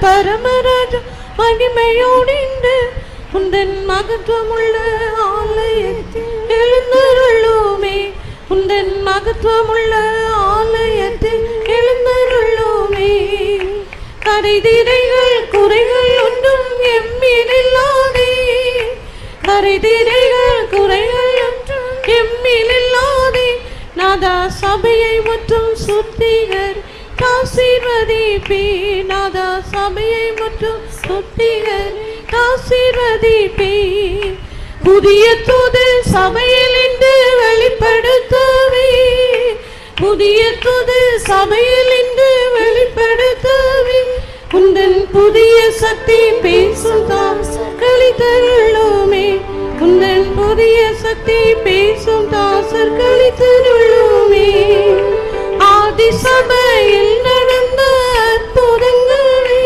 பரமராஜா மகிமையோடிந்து உந்தன் மகத்துவமுள்ள ஆலயத்தில் எழுந்தருளுமே. உந்தன் மகத்துவமுள்ள ஆலயத்தில் எழுந்தருளுமே. கரைதிரைகள் குறைகள் ஒன்றும் எம்மில்லாதே. கரைதிரைகள் குறைகள் ஒன்றும் எம்மில்லாதே. நாதா சபையை மற்றும் சுத்திகர் ஆசீர்வதிப்பே. நாதா சபையை மற்றும் சுத்திகர் ஆசீர்வதிப்பே. புதிய தூது சபையில் இன்று வெளிப்படுத்தவே. புதிய தூது சபையில் இன்று வெளிப்படுத்தவே. உந்தன் புதிய சக்தி பேசும் தாசர்களை தருளுமே. உந்தன் புதிய சக்தி பேசும் தாசர்களை தருளுமே. ஆதி சபையில் நடந்த அற்புதங்களே.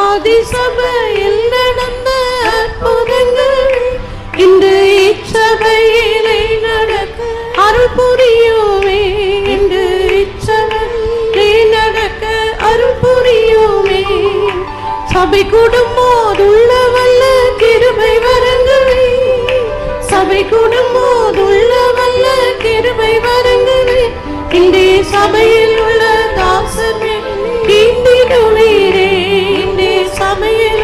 ஆதி சபையில் நடந்த அற்புதங்களே இன்று இச்சபையிலே நடக்க அருள் புரியுமே. இன்று இச்சபையிலே நடக்க அருள் புரியுமே. சபை கூடும்போதுள்ள வல்ல கிருபை வரங்களே. சபை கூடும்போதுள்ள வல்ல கிருபை வரங்களே இன்றே சபையில் உள்ள தாசமே ஈந்திடுவீரே. இன்றே சபையில்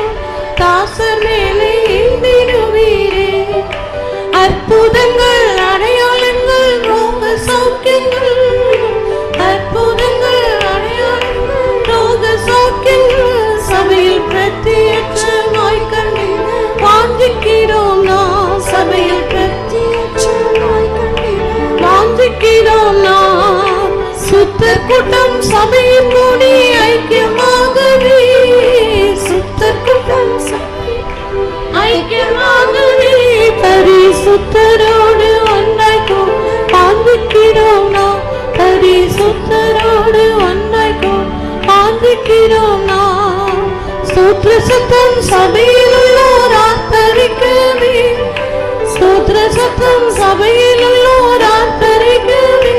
தாசர் மேலே ஈந்திடுவீரே. அற்புதங்கள் அடையாளங்கள் ரோக சௌக்கியங்கள். அற்புதங்கள் அடையாளங்கள் ரோக சௌக்கியங்கள் சபையில் பிரத்யட்சமாய் கண்டு வாஞ்சிக்கிறோம். நாம் சபையில் பிரத்யட்சமாய் கண்டு வாஞ்சிக்கிறோம். நாம் சுத்த கூட்டம் சபையில் கூடி ஐக்கியமாகவே. சுத்த கூட்டம் ஐக்கியமாகவே பரிசுத்தரோடு ஒன்றாய் பாந்திக்கிறோம். நாம் பரிசுத்தரோடு ஒன்றாய் பாந்திக்கிறோம். நாம் ஸ்தோத்திர சத்தம் சபையில் உள்ளோர் ஆர்ப்பரிக்கவே. ஸ்தோத்திர சத்தம் சபையில் உள்ளோர் ஆர்ப்பரிக்கவே.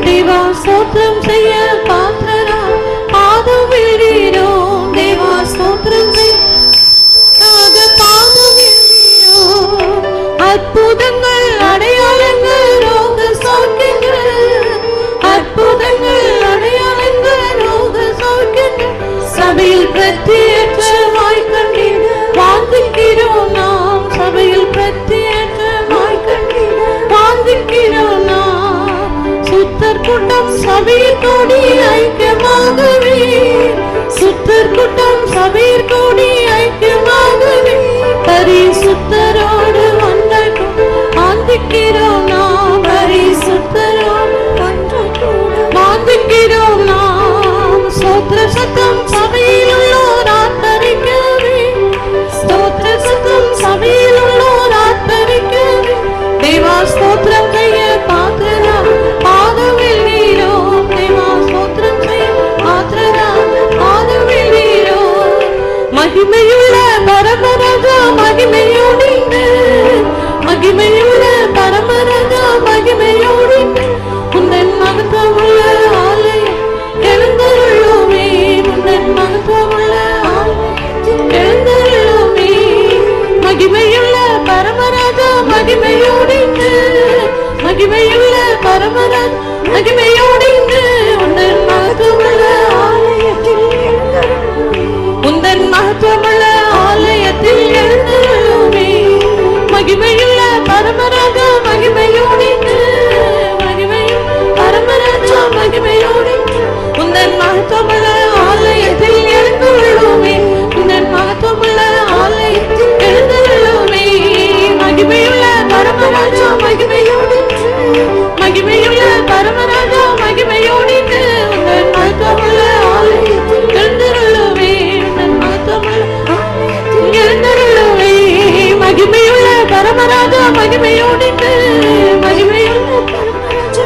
தேவா ஸ்தோத்திரம் செய்ய பாத்திரரா பாதம் விடுகிறோம். தேவா ஸ்தோத்திரம் செய்ய பாதம் விடுகிறோம். அற்புதங்கள் அடையாளங்கள் ரோக சௌக்கியங்கள். அற்புதங்கள் அடையாளங்கள் ரோக சௌக்கியங்கள் சபையில் பிரத்யட்சமாய் கண்டிட வாந்திக்கிறோம். நாம் சபையில் பிரத்யட்சமாய் கண்டிட வாந்திக்கிறோம். நாம் சுத்தர் கூட்டம் சபையில் கூடி ஐக்கியமாகவே. சுத்தர் கூட்டம் சபையில் கூடி ஐக்கியமாகவே பரிசுத்தரோடு ஒன்றாய் வாந்திக்கிறோம். நாம் பரிசுத்தரோடு ஒன்றாய் வாந்திக்கிறோம். நாம் ஸ்தோத்திர சத்தம் சபையில் உள்ளோர் ஆர்ப்பரிக்கவே. ஸ்தோத்திர சத்தம் சபையில் உள்ளோர் ஆர்ப்பரிக்கவே. தேவா ஸ்தோத்திரம் செய்ய பாத்திரரா பாதவில் நீரோம். தேவா ஸ்தோத்திரம் செய்ய பாத்திரரா பாதவில் நீரோம். மகிமையுள்ள பரமராஜா மகிமையோடிந்து. மகிமையுள்ள பரமராஜா மகிமையோடிந்து உந்தன் மகத்துவமுள்ள ஆலயம் எழுந்தருளுமே. உந்தன் மகத்துவமுள்ள ஆலயத்தில் எழுந்தருளுமே. மகிமையுள்ள பரமராஜா மகிமையோடிந்து. மகிமையுள்ள பரமராஜா மகிமையோடிந்து உந்தன் மகத்துவமுள்ள ஆலயத்தில் உந்தன் மகத்துவமுள்ள ஆலயத்தில் எழுந்தருளுமே. மகிமையுள்ள பரமராஜா மகிமையோடிந்து. மகிமையுள்ள பரமராஜா மகிமையோடிந்து உந்தன் மகத்துவமுள்ள ஆலயத்தில் எழுந்தருளுமே. உந்தன் மகத்துவமுள்ள ஆலயத்தில் எழுந்தருளுமே. மகிமையுள்ள பரமராஜா மகிமையோடிந்து. மகிமையுள்ள பரமராஜா மகிமையோடிந்து உந்தன் மகத்துவமுள்ள ஆலயத்தில் எழுந்தருளுமே. உந்தன் மகத்துவமுள்ள ஆலயத்தில் எழுந்தருளுமே. மகிமையுள்ள பரமராஜா மகிமையோடிந்து.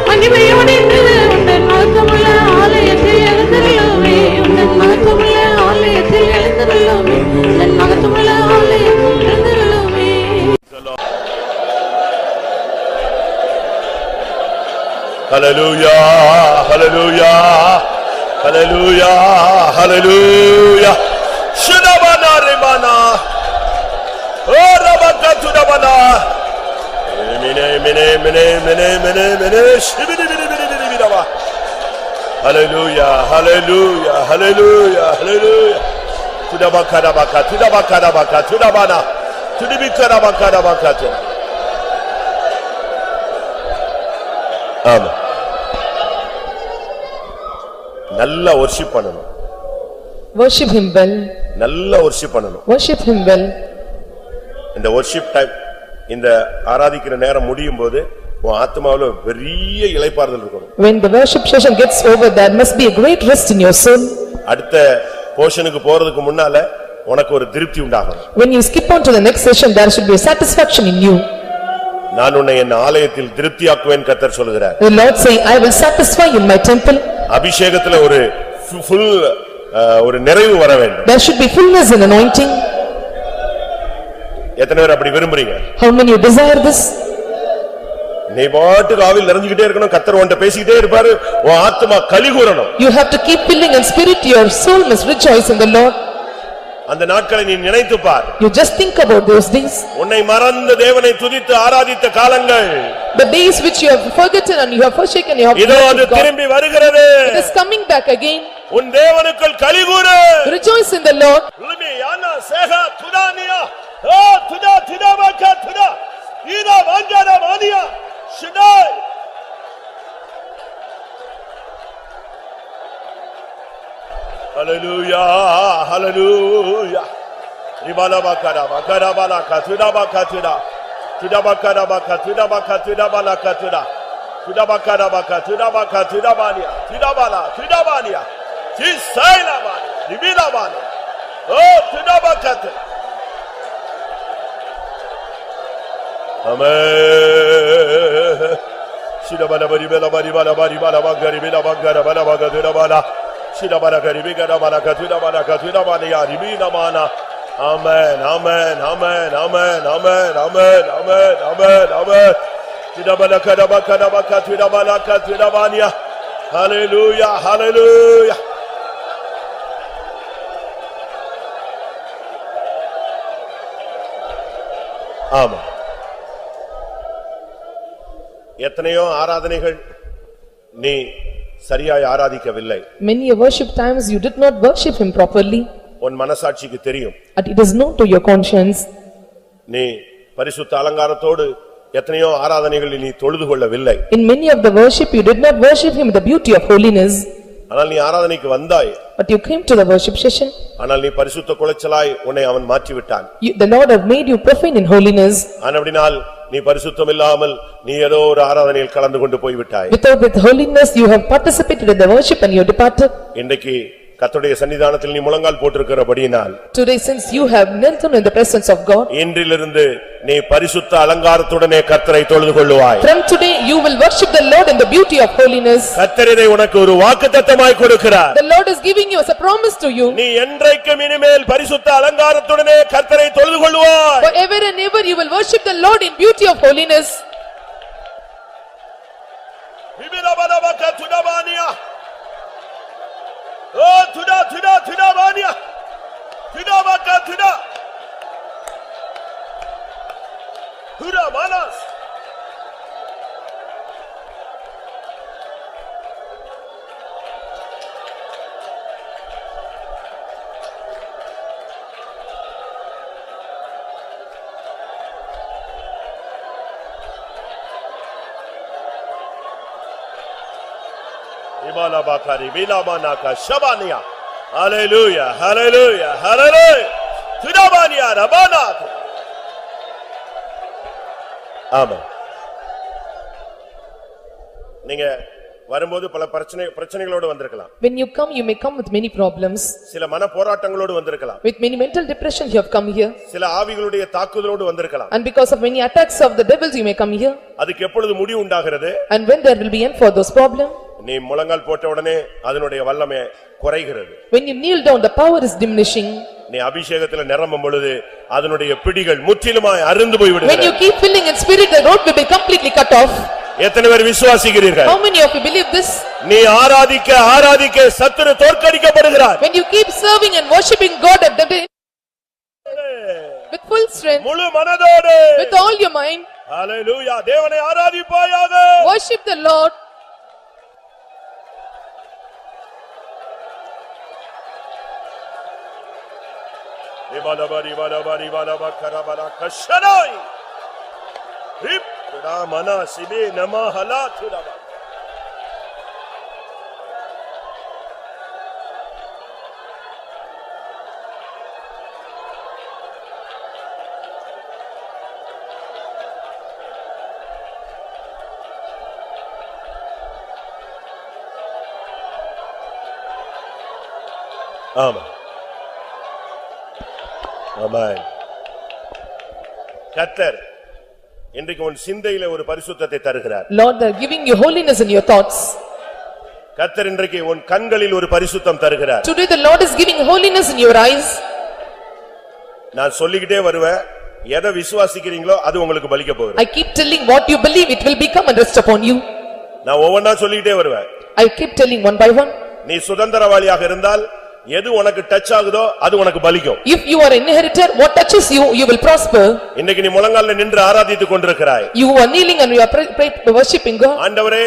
மகிமையோடிந்து உந்தன் மகத்துவமுள்ள ஆலயத்தில் எழுந்தருளுமே. உந்தன் மகத்துவமுள்ள ஆலயத்தில் எழுந்தருளுமே. உந்தன் மகத்துவமுள்ள ஆலயத்தில் எழுந்தருளுமே. ஹல்லேலூயா ஹல்லேலூயா Hallelujah, hallelujah. Shudabana rimana. Oh rabaka tudabana. Mene. Shibidibidibidibidaba. Hallelujah, hallelujah, hallelujah, hallelujah. Tudabaka, tudabana. Tudibikara. Amen. நல்ல worship பண்ணணும். Worship him well. நல்ல worship பண்ணணும். Worship him well. இந்த worship time இந்த ஆராதிக்கிற நேரம் முடியும் போது உன் ஆத்மாவுல பெரிய இளைப்பாறுதல் இருக்கும். When the worship session gets over, there must be a great rest in your soul. அடுத்த போஷனுக்கு போறதுக்கு முன்னால உனக்கு ஒரு திருப்தி உண்டாகும். When you skip on to the next session, there should be a satisfaction in you. நான் உன்னை என் ஆலயத்தில் திருப்தியாக்குவேன் கர்த்தர் சொல்கிறார். The Lord say, I will satisfy in my temple. அபிஷேகத்துல ஒரு full ஒரு நிறைவு வர வேண்டும். There should be fullness in anointing. எத்தனை பேர் அப்படி விரும்புறீங்க? How many you desire this? நீ பாட்டுக்கு ஆவியில் நிறைஞ்சிட்டே இருக்கணும், கர்த்தர் உன்கிட்ட பேசிக்கிட்டே இருப்பாரு, உன் ஆத்மா கலிகூறணும். You have to keep filling in spirit, your soul must rejoice in the Lord. அந்த நாட்களை நீ நினைத்து பார். You just think about those days. உன்னை மறந்து தேவனை துதித்து ஆராதித்த காலங்கள். The days which you have forgotten and you have forsaken, you have இதோ அது திரும்பி வருகிறது. It is coming back again. உன் தேவனுக்குள் கலிகூறு. Rejoice in the Lord. லுமியானா சேஹா துதானியா O துதாபகா துதா ஈதா வாஞ்சாரா வானியா ஷிடாய். Hallelujah, hallelujah. Ribalabakara balaka tudabakatuda. Tudabakara tudabakatuda. Tudabakara tudabania. Tisailabani, ribilabani. Oh, tudabakatu. Amen. Shidabala baribela baribala garibela bagara. Shidabala garibigara balakatuda balakatuda ribina mana. Amen, amen, amen, amen, amen, amen, amen, amen, amen. Shidabala kadabakatuda balakatuda bania. Hallelujah, hallelujah. Amen. எத்தனையோ ஆராதனைகள் நீ சரியாய் ஆராதிக்கவில்லை. Many worship times you did not worship him properly. உன் மனசாட்சிக்கு தெரியும். And it is known to your conscience. நீ பரிசுத்த அலங்காரத்தோடு எத்தனையோ ஆராதனைகளை நீ தொழுது கொள்ளவில்லை. In many of the worship you did not worship him in the beauty of holiness. ஆனால் நீ ஆராதனைக்கு வந்தாய். But you came to the worship session. ஆனால் நீ பரிசுத்த குலைச்சலாய் உன்னை அவன் மாற்றி விட்டான். The Lord have made you profane in holiness. ஆனபடியால் நீ பரிசுத்தம் இல்லாமல் நீ ஏதோ ஒரு ஆராதனையில் கலந்து கொண்டு போய் விட்டாய். Without with holiness you have participated in the worship and you departed. இன்றைக்கு கர்த்தருடைய சன்னிதானத்தில் நீ முழங்கால் போட்டிருக்கிறபடியினால் Today since you have knelt down in the presence of God, இன்றிலிருந்து நீ பரிசுத்த அலங்காரத்துடனே கர்த்தரை தொழுது கொள்ளுவாய். From today you will worship the Lord in the beauty of holiness. கர்த்தர் இதை உனக்கு ஒரு வாக்குத்தத்தமாய் கொடுக்கிறார். The Lord is giving you as a promise to you. நீ என்றைக்கும் இனிமேல் பரிசுத்த அலங்காரத்துடனே கர்த்தரை தொழுது கொள்ளுவாய். Forever and ever you will worship the Lord in beauty of holiness. விபிரபலபக துடபானியா. O துடாபானியா. துடாபக துடா. துடாமானாஸ். Ibalabakari bilamanaka shabania. Hallelujah, hallelujah, hallelujah. Tudabania rabanat. Amen. நீங்க வரும்போது பல பிரச்சனைகளோடு வந்திருக்கலாம். When you come, you may come with many problems. சில மன போராட்டங்களோடு வந்திருக்கலாம். With many mental depressions you have come here. சில ஆவிகளுடைய தாக்குதலோடு வந்திருக்கலாம். And because of many attacks of the devils you may come here. அதுக்கு எப்பொழுது முடிவு உண்டாகிறது? And when there will be end for those problems? நீ முழங்கால் போட்ட உடனே அதனுடைய வல்லமை குறைகிறது. When you kneel down, the power is diminishing. நீ அபிஷேகத்துல நிரம்பும் பொழுது அதனுடைய பிடிகள் முற்றிலுமாய் அறுந்து போய் விடுகிறது. When you keep filling in spirit, the road will be completely cut off. எத்தனை பேர் விசுவாசிக்கிறீர்கள்? How many of you believe this? நீ ஆராதிக்க ஆராதிக்க சத்துரு தோற்கடிக்கப்படுகிறார். When you keep serving and worshiping God at the day with full strength, முழு மனதோடு, with all your mind, ஹalleluya, தேவனை ஆராதிப்பாயாக. worship the Lord. இவலபரி வலபரி வலபக்கரபல கஷனாய் இப்ரா மனா சிபே நமஹலா துரப. ஆமென். ஆமென். கர்த்தர் இன்றைக்கு உன் சிந்தையிலே ஒரு பரிசுத்தத்தை தருகிறார். Lord, they are giving you holiness in your thoughts. கர்த்தர் இன்றைக்கு உன் கண்களில் ஒரு பரிசுத்தம் தருகிறார். Today the Lord is giving holiness in your eyes. நான் சொல்லிக்கிட்டே வருவேன், எதை விசுவாசிக்கிறீங்களோ அது உங்களுக்கு பலிக்க போகுது. I keep telling what you believe, it will become and rest upon you. நான் ஒவ்வொன்றா சொல்லிக்கிட்டே வருவேன். I keep telling one by one. நீ சுதந்திரவாளியாக இருந்தால் எது உனக்கு டச் ஆகுதோ அது உனக்கு பலிக்கும். If you are an inheritor, what touches you, you will prosper. இன்னைக்கு நீ முழங்கால்ல நின்று ஆராதித்துக் கொண்டிருக்கிறாய். You are kneeling and you are worshiping God. ஆண்டவரே,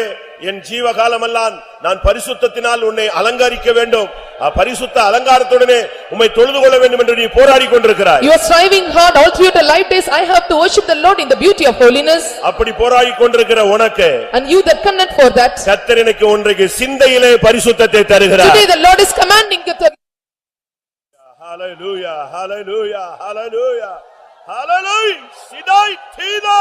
என் ஜீவகாலமெல்லாம் நான் பரிசுத்தத்தினால் உன்னை அலங்கரிக்க வேண்டும், பரிசுத்த அலங்காரத்துடனே உம்மை தொழுது கொள்ள வேண்டும் என்று நீ போராடிக் கொண்டிருக்கிறாய். You are striving hard all through your life days. I have to worship the Lord in the beauty of holiness. அப்படி போராடிக் கொண்டிருக்கிற உனக்கு And you that cannot for that. கர்த்தர் எனக்கு ஒன்றைக்கு சிந்தையிலே பரிசுத்தத்தை தருகிறார். Today the Lord is commanding you to. ஹalleluya, ஹalleluya, ஹalleluya, ஹalleluya. சிதாய் தீனா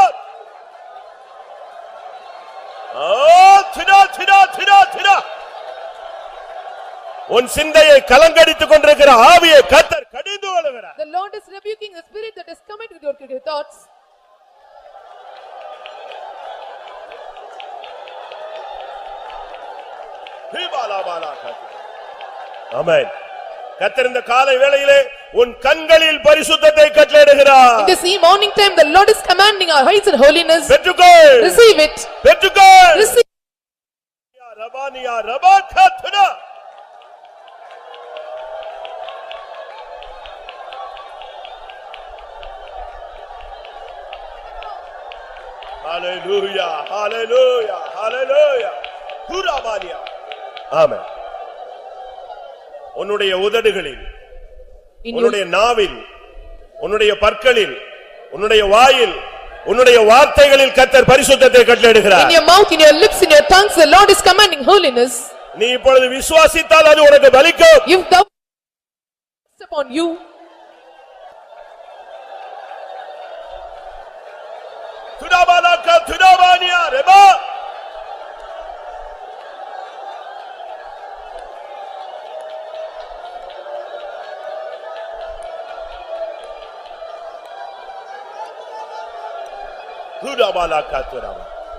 உன் சிந்தையை கலங்கடித்துக் கொண்டிருக்கிற ஆவியை கர்த்தர் கடிந்து கொள்கிறார். The Lord is rebuking the spirit that is coming with your thoughts. ஆமென். கர்த்தர் இந்த காலை வேளையிலே உன் கண்களில் பரிசுத்தத்தை கட்டளையிடுகிறார். In this morning time the Lord is commanding our eyes in holiness. பெற்றுக்கொள். Receive it. பெற்றுக்கொள். Receive. யா ரபானியா ரபாகத்னா. ஹalleluya, ஹalleluya, ஹalleluya. குராபானியா. ஆமென். உன்னுடைய உதடுகளில், உன்னுடைய நாவில், உன்னுடைய பற்களில், உன்னுடைய வாயில், உன்னுடைய வார்த்தைகளில் கர்த்தர் பரிசுத்தத்தை கட்டளையிடுகிறார். In your mouth, in your lips, in your tongues, the Lord is commanding holiness. நீ இப்பொழுது விசுவாசித்தால் அது உனக்கு பலிக்கும். If thou upon you. துடாபாலாக துடாபானியா Reba.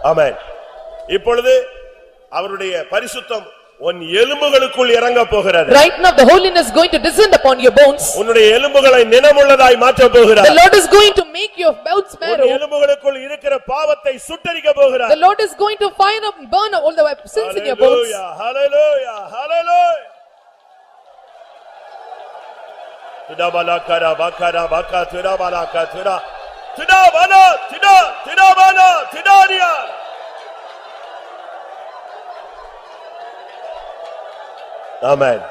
ஆமென். இப்பொழுது அவருடைய பரிசுத்தம் உன் எலும்புகளுக்குள் இறங்க போகிறது. Right now the holiness is going to descend upon your bones. உன்னுடைய எலும்புகளை நினமுள்ளதாய் மாற்ற போகிறார். The Lord is going to make your bones marrow. உன் எலும்புகளுக்குள் இருக்கிற பாவத்தை சுட்டெரிக்க போகிறார். The Lord is going to fire up and burn all the sins in your bones. Hallelujah, hallelujah. Tudabalakara bakara baka tudabalaka tuda. Tudabana, tudabana, tudania. ஆமென்.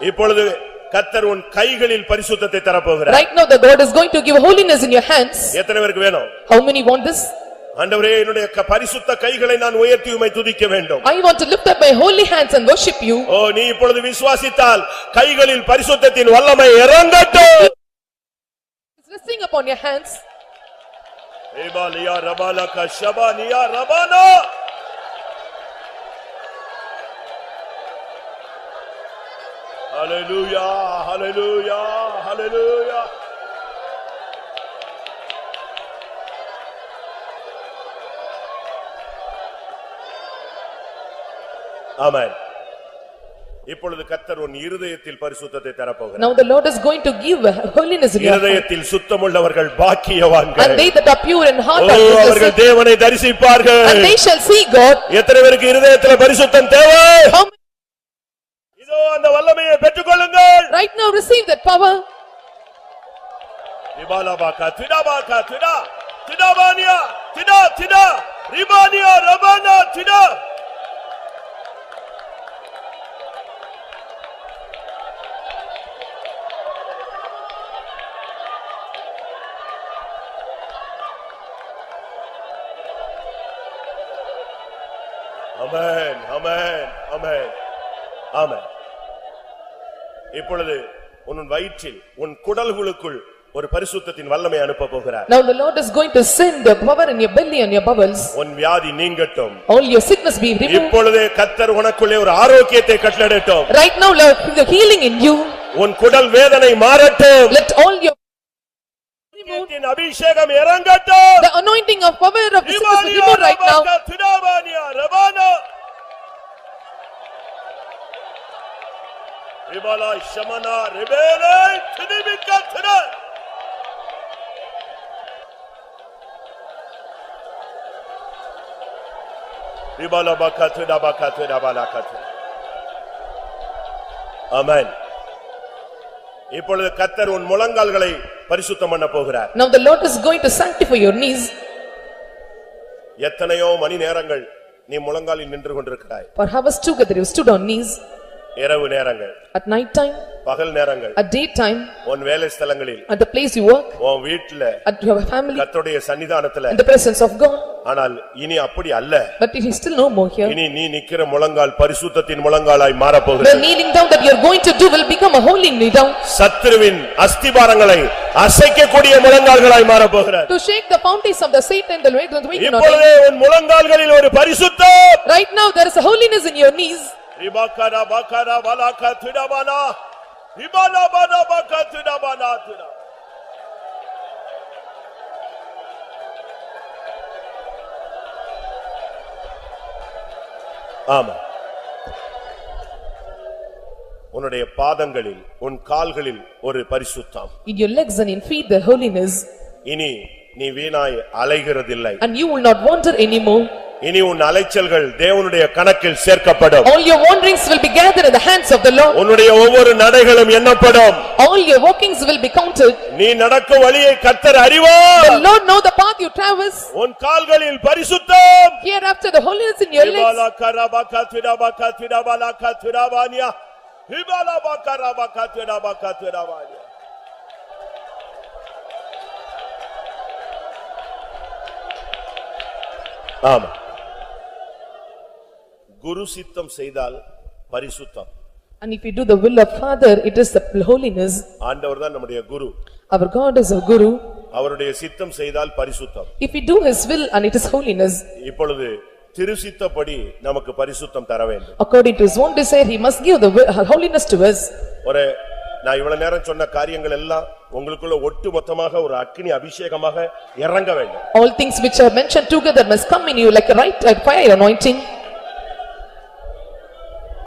இப்பொழுது கர்த்தர் உன் கைகளில் பரிசுத்தத்தை தரப்போகிறார். Right now the God is going to give holiness in your hands. எத்தனை பேருக்கு வேணும்? How many want this? ஆண்டவரே, என்னுடைய பரிசுத்த கைகளை நான் உயர்த்தி உம்மை துதிக்க வேண்டும். I want to lift up my holy hands and worship you. ஓ, நீ இப்பொழுது விசுவாசித்தால் கைகளில் பரிசுத்தத்தின் வல்லமை இறங்கட்டும். It's resting upon your hands. ஏபாலியா ரபாலக ஷபானியா ரபானா. Hallelujah, hallelujah, hallelujah. ஆமென். இப்பொழுது கர்த்தர் உன் இருதயத்தில் பரிசுத்தத்தை தரப்போகிறார். Now the Lord is going to give holiness in your heart. இருதயத்தில் சுத்தமுள்ளவர்கள் பாக்கியவான்கள். And they that are pure in heart are அவர்கள் blessed. தேவனை தரிசிப்பார்கள். And they shall see God. எத்தனை பேருக்கு இருதயத்தில் பரிசுத்தம் தேவை? இதோ அந்த வல்லமையை பெற்றுக்கொள்ளுங்கள். Right now receive that power. இபாலாபாகா திடாபாகா திடா திடாபானியா திடா திடா ரிபானியா ரபானா திடா. ஆமென் ஆமென் ஆமென் ஆமென். இப்பொழுது உன் வயிற்றில் உன் குடல்களுக்குள் ஒரு பரிசுத்தத்தின் வல்லமை அனுப்ப போகிறார். Now the Lord is going to send the power in your belly and your bowels. உன் வியாதி நீங்கட்டும். All your sickness be removed. இப்பொழுதே கர்த்தர் உனக்குள்ளே ஒரு ஆரோக்கியத்தை கட்டளையிடட்டும். Right now Lord, the healing in you. உன் குடல் வேதனை மாறட்டும். Let all your அபிஷேகம் இறங்கட்டும். the anointing of power of the sickness be removed right now. திடாபானியா ரபானா ரிபாலா ஷமனா ரிபேலே திடிபிக்கா திடா. ரிபாலா பக்கா திடாபாகா திடாபாலாகா. ஆமென். இப்பொழுது கர்த்தர் உன் முழங்கால்களை பரிசுத்தம் பண்ண போகிறார். Now the Lord is going to sanctify your knees. எத்தனையோ மணி நேரங்கள் நீ முழங்காலில் நின்று கொண்டிருக்கிறாய். For hours together you stood on knees. இரவு நேரங்கள், At night time, பகல் நேரங்கள், at day time, உன் வேலை ஸ்தலங்களில், at the place you work, உன் வீட்டில, at your family, கர்த்தருடைய சன்னிதானத்துல. in the presence of God. ஆனால் இனி அப்படி அல்ல. But it is still no more here. இனி நீ நிக்கிற முழங்கால் பரிசுத்தத்தின் முழங்காலாய் மாற The போகிறது. kneeling down that you are going to do will become a holy knee down. சத்துருவின் அஸ்திபாரங்களை அசைக்கக்கூடிய முழங்கால்களாய் மாற போகிறது. To shake the fountains of the Satan, the weight of the wicked. இப்பொழுதே உன் முழங்கால்களில் ஒரு பரிசுத்தம். Right now there is a holiness in your knees. ரிபாகரா பகரா வலாகா திடாபானா ரிபாலா பானா பகா திடாபானா திடா. ஆமா. உன்னுடைய பாதங்களில் உன் கால்களில் ஒரு பரிசுத்தம். In your legs and in feet the holiness. இனி நீ வீணாய் அலைகிறதில்லை. And you will not wander anymore. இனி உன் அலைச்சல்கள் தேவனுடைய கணக்கில் சேர்க்கப்படும். All your wanderings will be gathered in the hands of the Lord. உன்னுடைய ஒவ்வொரு நடைகளும் எண்ணப்படும். All your walkings will be counted. நீ நடக்கும் வழியை கர்த்தர் அறிவார். The Lord know the path you traverse. உன் கால்களில் பரிசுத்தம். Hereafter the holiness in your legs. இபாலா கரபாகா திடாபாகா திடாபாலாகா திடாபானியா இபாலா பகரபாகா திடாபாகா திடாபானியா. ஆமா. குரு சித்தம் செய்தால் பரிசுத்தம். And if we do the will of Father, it is the holiness. ஆண்டவர் தான் நம்முடைய குரு. Our God is our Guru. அவருடைய சித்தம் செய்தால் பரிசுத்தம். If we do His will and it is holiness. இப்பொழுது திருசித்தப்படி நமக்கு பரிசுத்தம் தர வேண்டும். According to His own desire, He must give the holiness to us. நான் இவ்வளவு நேரம் சொன்ன காரியங்கள் எல்லாம் உங்களுக்குள்ள ஒட்டு மொத்தமாக ஒரு அக்கினி அபிஷேகமாக இறங்க வேண்டும். All things which are mentioned together must come in you like a right fire anointing.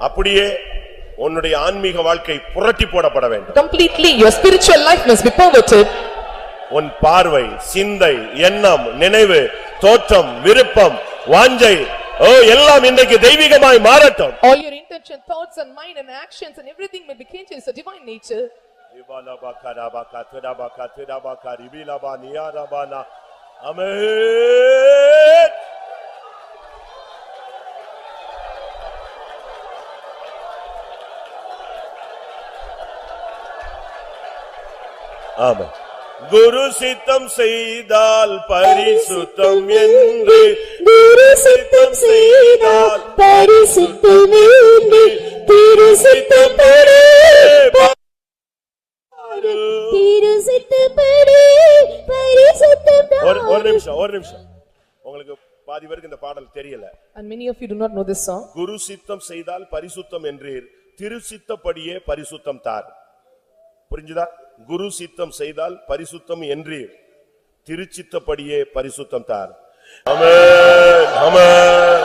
அப்படியே உன்னுடைய ஆன்மீக வாழ்க்கை புரட்டி போடப்பட வேண்டும். Completely your spiritual life must be perverted. உன் பார்வை, சிந்தை, எண்ணம், நினைவு, தோற்றம், விருப்பம், வாஞ்சை எல்லாம் இன்றைக்கு தெய்வீகமாய் மாறட்டும். All your intention, thoughts and mind and actions and everything may be changed into divine nature. ஆமென். ஆமென். குரு சித்தம் செய்தால் பரிசுத்தம் என்று குரு சித்தம் செய்தால் பரிசுத்தம் என்று திரு சித்தப்படி திரு சித்தப்படி பரிசுத்தம். ஒரு நிமிஷம் உங்களுக்கு பாதி பேருக்கு இந்த பாடல் தெரியல. And many of you do not know this song. குரு சித்தம் செய்தால் பரிசுத்தம் என்றீர், திரு சித்தப்படியே பரிசுத்தம் தார். புரிஞ்சுதா? குரு சித்தம் செய்தால் பரிசுத்தம் என்றீர், திருச்சித்தப்படியே பரிசுத்தம் தார். ஆமென் ஆமென்.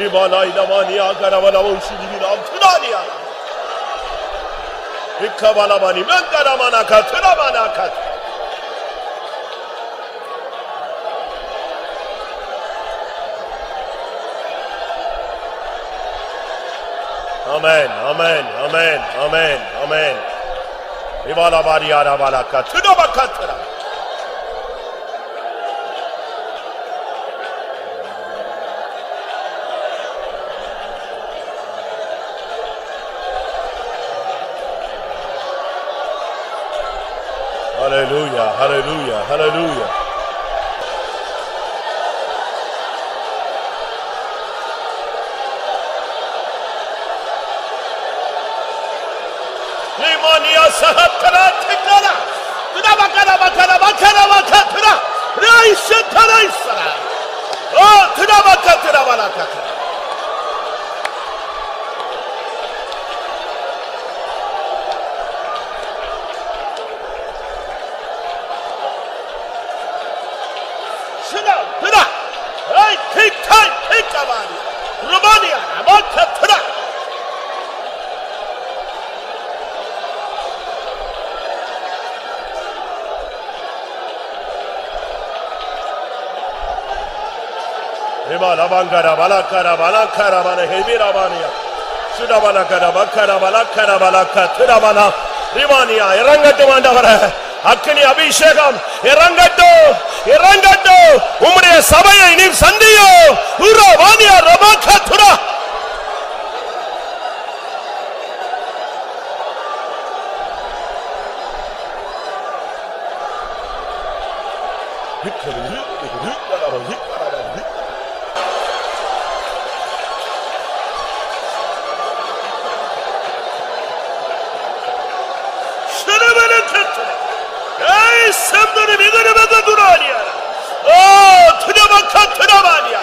이바나이다마니아 가라바라오시니비람 트라니아 이카바라바니 면가라마나카 트라마나카 아멘 아멘 아멘 아멘 아멘 이바라바리아라바라카 트라바카 트라 Hallelujah, hallelujah, hallelujah. Limania sahatara tekara. Tadabakara bakara bakara bakara. Raisa taraisa. Oh, tadabakara balakara. Romania, Amaka Tra. Rimana Bangara, Balakara, Balakara, Heviravania, Sudabalakara, Bakara, Balakara, Balaka, Turavana, Rimania, Irangatumandavara, Akini Abhishekam, Irangato, Umre Sabaya, Nim Sandio, Uravania, Ramaka Tura. Somebody be the Durania. Oh, Tunabaka Tunabania.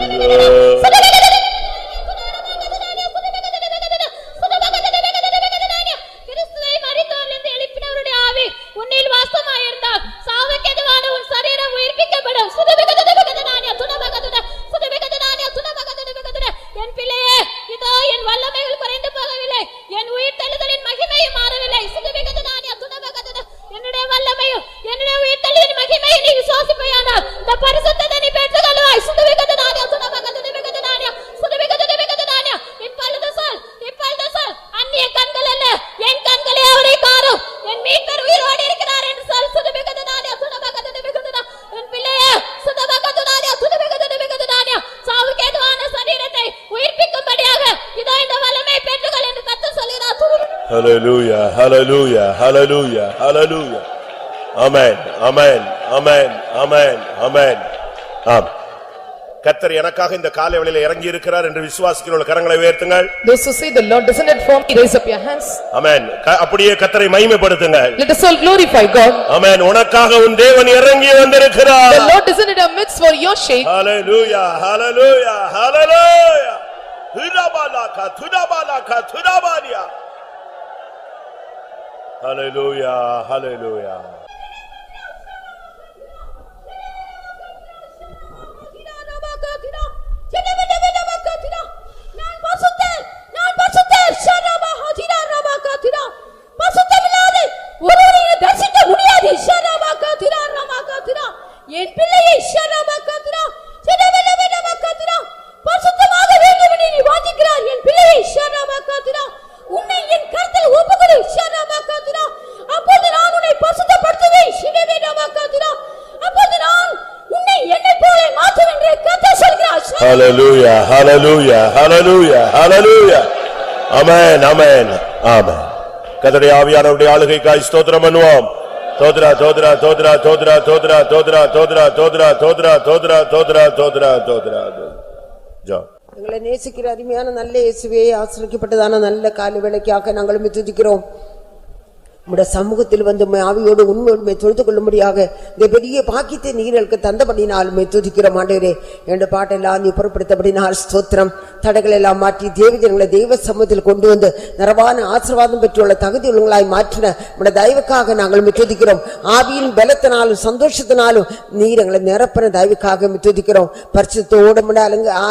கிறிஸ்துவை மரித்தோரிலிருந்து எழுப்பினவருடைய ஆவி உன்னில் வாசமாயிருந்தால் சாவுக்கு எதுவான உன் சரீரம் உயிர்ப்பிக்கப்படும். என் பிள்ளையே, இதோ என் வல்லமைகள் குறைந்து போகவில்லை, என் உயிர் தெழுதலின் மகிமையும் மாறவில்லை. என்னுடைய வல்லமையும் என்னுடைய உயிர் தெழுதலின் மகிமையும் நீ விசுவாசிப்பாயானால் இந்த பரிசுத்தத்தை நீ பெற்றுக்கொள்வாய். இப்பொழுது சொல், அந்நிய கண்கள் அல்ல, என் கண்களே அவரை காணும், என் மீட்பர் உயிரோடு இருக்கிறார் என்று சொல். என் பிள்ளையே, சாவுக்கு ஏதுவான சரீரத்தை உயிர்ப்பிக்கும்படியாக இதோ இந்த வல்லமை பெற்றுக்கொள் என்று கர்த்தர் சொல்கிறார். Hallelujah, hallelujah, hallelujah, hallelujah. Amen, amen, amen, amen, amen. ஆம். கர்த்தர் எனக்காக இந்த காலை வேளையிலே இறங்கி இருக்கிறார் என்று விசுவாசிக்கிறவர்கள் கரங்களை உயர்த்துங்கள். Those who say the Lord descended from me, raise up your hands. ஆமென். அப்படியே கர்த்தரை மகிமைப்படுத்துங்கள். Let us all glorify God. ஆமென். உனக்காக உன் தேவன் இறங்கி வந்திருக்கிறார். The Lord descended amidst for your shade. Hallelujah, hallelujah, hallelujah. Thudabalaka, thudabalaka, thudabalia. Hallelujah, hallelujah. என் பிள்ளையை பரிசுத்தமாக வேண்டும் என்று நீ வாஞ்சிக்கிறாய். என் பிள்ளையை உன்னை என் கருத்தில் ஒப்புக்கொடு. அப்போது நான் உன்னை பரிசுத்தப்படுத்துவேன். அப்போது நான் உன்னை என்னை போல மாற்றுவேன் என்று கர்த்தர் சொல்கிறார். Hallelujah, hallelujah, hallelujah, hallelujah. Amen, amen, amen. கர்த்தருடைய ஆவியானவருடைய ஆளுகைக்காய் ஸ்தோத்திரம் பண்ணுவோம். தோத்ரா தோத்ரா தோத்ரா தோத்ரா தோத்ரா தோத்ரா தோத்ரா தோத்ரா தோத்ரா தோத்ரா தோத்ரா தோத்ரா தோத்ரா ஜோ. எங்களை நேசிக்கிற அருமையான நல்ல இயேசுவே, ஆசீர்வதிக்கப்பட்டதான நல்ல காலை வேளைக்காக நாங்கள் துதிக்கிறோம். உம்முடைய சமூகத்தில் வந்து ஆவியோடு உண்மையோடு தொழுது கொள்ளும்படியாக இந்த பெரிய பாக்கியத்தை நீர்களுக்கு தந்தபடினாலுமே துதிக்கிறோம். ஆண்டவரே, என்ற பாட்டெல்லாம் நீ புறப்படுத்தபடினால் ஸ்தோத்திரம். தடைகள் எல்லாம் மாற்றி தேவஜனங்களை தெய்வ சமூகத்தில் கொண்டு வந்து நிறவான ஆசீர்வாதம் பெற்றுள்ள தகுதி உள்ளவங்களாய் மாற்றின உம்முடைய தயவுக்காக நாங்கள் துதிக்கிறோம். ஆவியின் பலத்தினாலும் சந்தோஷத்தினாலும் நீர் எங்களை நிரப்பின தயவுக்காக துதிக்கிறோம். பரிசுத்தோடு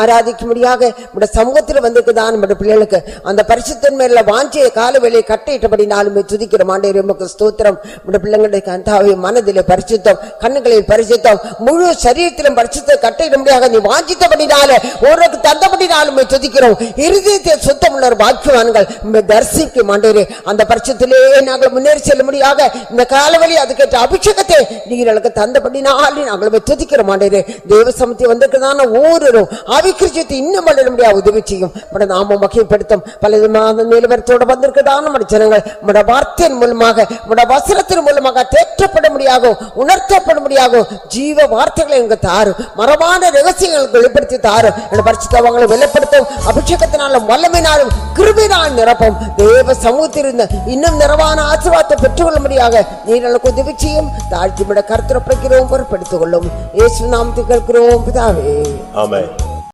ஆராதிக்கும்படியாக உம்முடைய சமூகத்தில் வந்திருக்குதான் நம்முடைய பிள்ளைகளுக்கு அந்த பரிசுத்தன் மேல வாஞ்சிய கால வேலையை கட்டையிட்டபடினாலுமே துதிக்கிறோம். ஸ்தோத்திரம். பிள்ளைங்களுடைய கந்தாவை மனதிலே பரிசுத்தம், கண்ணுகளில் பரிசுத்தம், முழு சரீரத்திலும் பரிசுத்த கட்டையிடும்படியாக நீ வாஞ்சித்தபடினால ஒருக்கு தந்தபடினாலும் துதிக்கிறோம். இருதயத்தை சுத்தம் உள்ள பாக்கியவான்கள் தரிசிக்கும் ஆண்டவரே. அந்த பரிசுத்திலே நாங்கள் முன்னேறி செல்லும்படியாக இந்த காலவழி அதுக்கேற்ற அபிஷேகத்தை நீங்களுக்கு தந்தபடினாலே நாங்கள் துதிக்கிறோம். ஆண்டவரே, தேவ சமூகத்தை வந்திருக்கிறதான ஒவ்வொருவரும் ஆவிக்கிரியத்தை இன்னும் வளர முடியாது உதவி செய்யும். நாம மகிமைப்படுத்தும் பல விதமான நிலவரத்தோடு வந்திருக்கிறதான ஜனங்கள் வார்த்தையின் மூலமாக வசனத்தின் மூலமாக தேற்றப்பட முடியாகும், உணர்த்தப்பட முடியாகும். ஜீவ வார்த்தைகளை எங்க தாரு, மரபான ரகசியங்களுக்கு வெளிப்படுத்தி தாரு. பரிசுத்தவங்களை வெளிப்படுத்தும் அபிஷேகத்தினாலும் வல்லமையினாலும் கிருபையினால் நிரப்பும். தேவ சமூகத்தில் இருந்த இன்னும் நிறவான ஆசீர்வாதத்தை பெற்றுக்கொள்ளும்படியாக நீர்களுக்கு உதவி செய்யும். தாழ்த்தி விட கருத்துரைக்கிறோம், பொறுப்படுத்திக் கொள்ளும். இயேசு நாமத்தில் கேட்கிறோம் பிதாவே, ஆமென்.